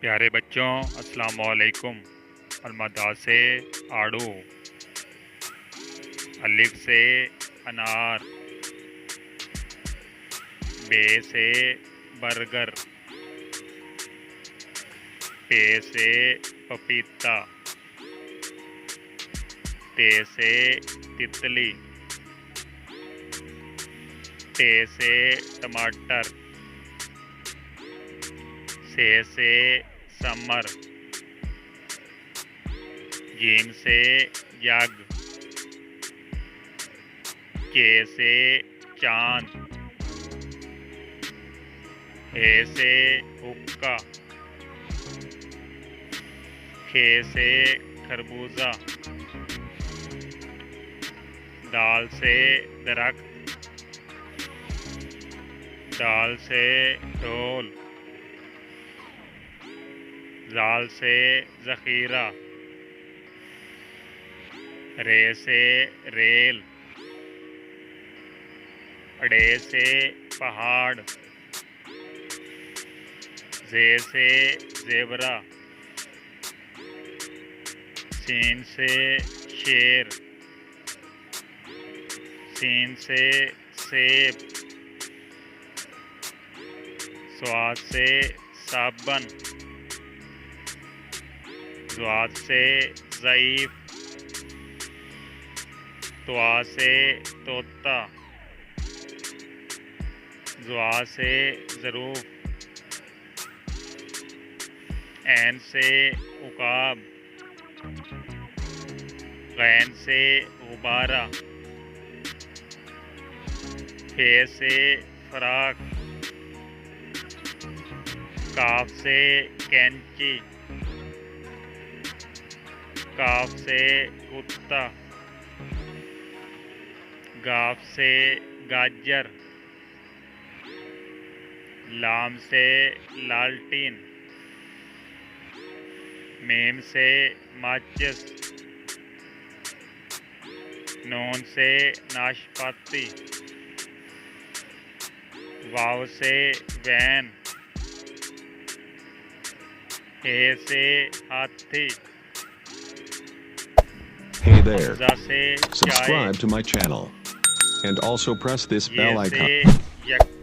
प्यारे बच्चों, अस्सलाम वालेकुम। अलमदा से आड़ू, अलिफ से अनार, बे से बर्गर, पे से पपीता, ते से तितली, टे से टमाटर, से समर, जीम से जग, के से चांद, हे से हुक्का, खे से खरबूजा, दाल से दरख्त, दाल से ढोल, जाल से ज़ख़ीरा, रे से रेल, अड़े से पहाड़, जे से ज़ेबरा, सीन से शेर, सीन से सेब, स्वाद से साबन, ज़्वाद से ज़ईफ़, त्वा से तोता, ज़्वा से ज़रूफ़, ऐन से उकाब, गैन से गुब्बारा, फे से फ़राक, काफ से कैंची, काफ से कुत्ता, गाफ से गाजर, लाम से लालटीन, मीम से माचिस, नून से नाशपाती, वाव से वैन, हे से हाथी, Hey there, हमजा से चाय, subscribe to my channel and also press this ये bell से icon. यक